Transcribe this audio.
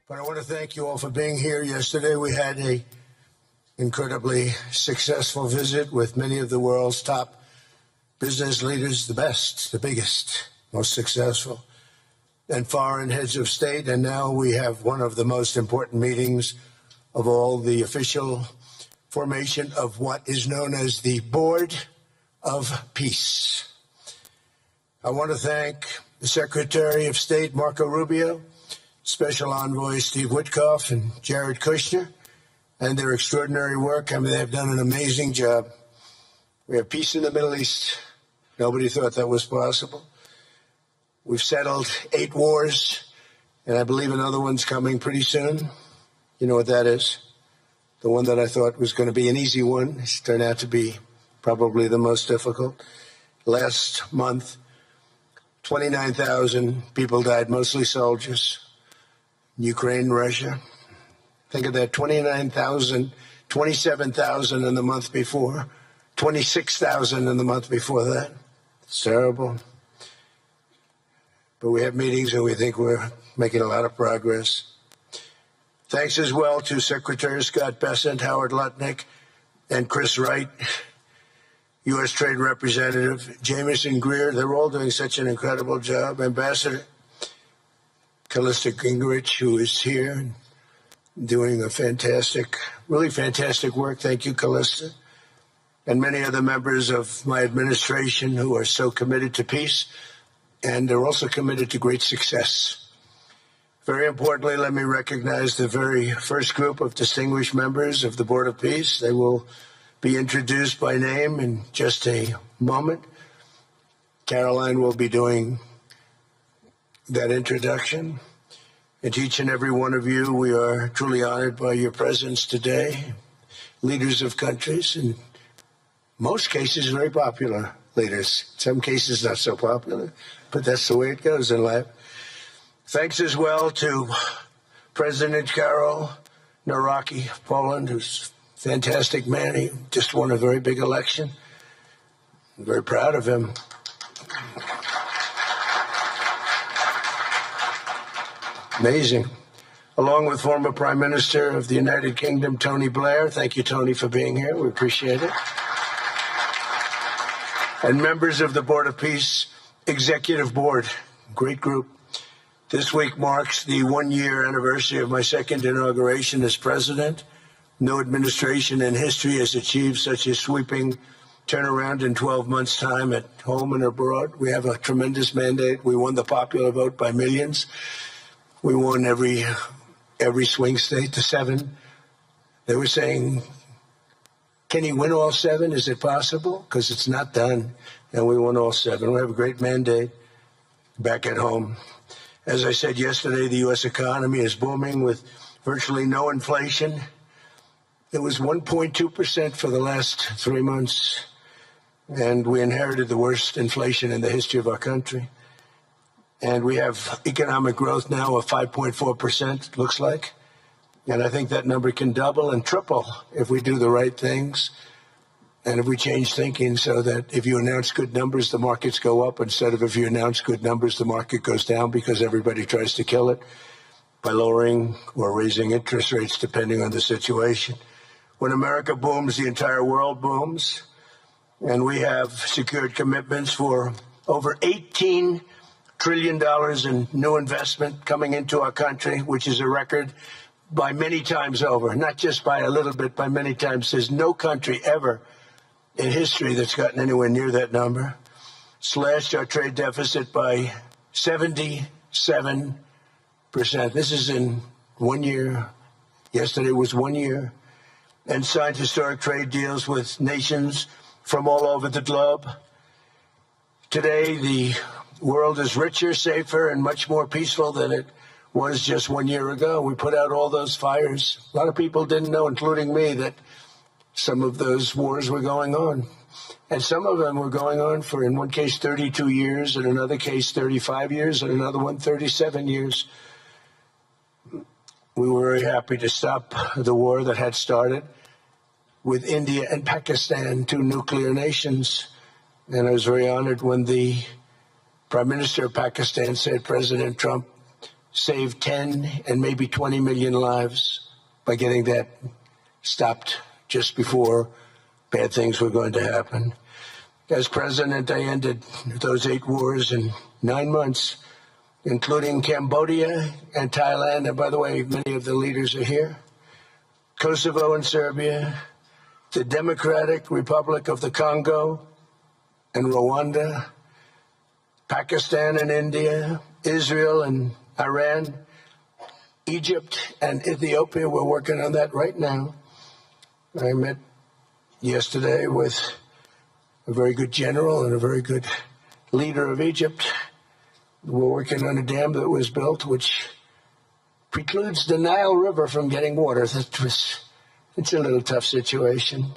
But I want to thank you all for being here. Yesterday we had an incredibly successful visit with many of the world's top business leaders, the best, the biggest, most successful, and foreign heads of state. And now we have one of the most important meetings of all, the official formation of what is known as the Board of Peace. I want to thank the Secretary of State, Marco Rubio, Special Envoy Steve Witkoff, and Jared Kushner, and their extraordinary work. I mean, they've done an amazing job. We have peace in the Middle East. Nobody thought that was possible. We've settled 8 wars, and I believe another one's coming pretty soon. You know what that is? The one that I thought was going to be an easy one has turned out to be probably the most difficult. Last month, 29,000 people died, mostly soldiers. Ukraine, Russia. Think of that, 29,000, 27,000 in the month before, 26,000 in the month before that. It's terrible. But we have meetings and we think we're making a lot of progress. Thanks as well to Secretaries Scott Bessent, Howard Lutnick, and Chris Wright, U.S. Trade Representative, Jamieson Greer. They're all doing such an incredible job. Ambassador Callista Gingrich, who is here, doing a fantastic, really fantastic work. Thank you, Callista. And many other members of my administration who are so committed to peace, and they're also committed to great success. Very importantly, let me recognize the very first group of distinguished members of the Board of Peace. They will be introduced by name in just a moment. Caroline will be doing that introduction. And to each and every one of you, we are truly honored by your presence today. Leaders of countries, in most cases, very popular leaders. In some cases, not so popular, but that's the way it goes in life. Thanks as well to President Karol Nawrocki of Poland, who's a fantastic man. He just won a very big election. I'm very proud of him. Amazing. Along with former Prime Minister of the United Kingdom, Tony Blair. Thank you, Tony, for being here. We appreciate it. And members of the Board of Peace Executive Board, great group. This week marks the 1-year anniversary of my second inauguration as president. No administration in history has achieved such a sweeping turnaround in 12 months' time at home and abroad. We have a tremendous mandate. We won the popular vote by millions. We won every swing state to 7. They were saying, can he win all 7? Is it possible? Because it's not done. And we won all 7. We have a great mandate back at home. As I said yesterday, the U.S. economy is booming with virtually no inflation. It was 1.2% for the last 3 months. And we inherited the worst inflation in the history of our country. And we have economic growth now of 5.4%, it looks like. And I think that number can double and triple if we do the right things and if we change thinking so that if you announce good numbers, the markets go up, instead of if you announce good numbers, the market goes down because everybody tries to kill it by lowering or raising interest rates depending on the situation. When America booms, the entire world booms. And we have secured commitments for over $18 trillion in new investment coming into our country, which is a record by many times over, not just by a little bit, by many times. There's no country ever in history that's gotten anywhere near that number. Slashed our trade deficit by 77%. This is in 1 year. Yesterday was 1 year. And signed historic trade deals with nations from all over the globe. Today, the world is richer, safer, and much more peaceful than it was just 1 year ago. We put out all those fires. A lot of people didn't know, including me, that some of those wars were going on. And some of them were going on for, in one case, 32 years, in another case, 35 years, and another one, 37 years. We were very happy to stop the war that had started with India and Pakistan, 2 nuclear nations. And I was very honored when the Prime Minister of Pakistan said President Trump save 10 and maybe 20 million lives by getting that stopped just before bad things were going to happen. As president, I ended those 8 wars in 9 months, including Cambodia and Thailand. And by the way, many of the leaders are here. Kosovo and Serbia, the Democratic Republic of the Congo and Rwanda, Pakistan and India, Israel and Iran, Egypt and Ethiopia. We're working on that right now. I met yesterday with a very good general and a very good leader of Egypt. We're working on a dam that was built which precludes the Nile River from getting water. It's a little tough situation.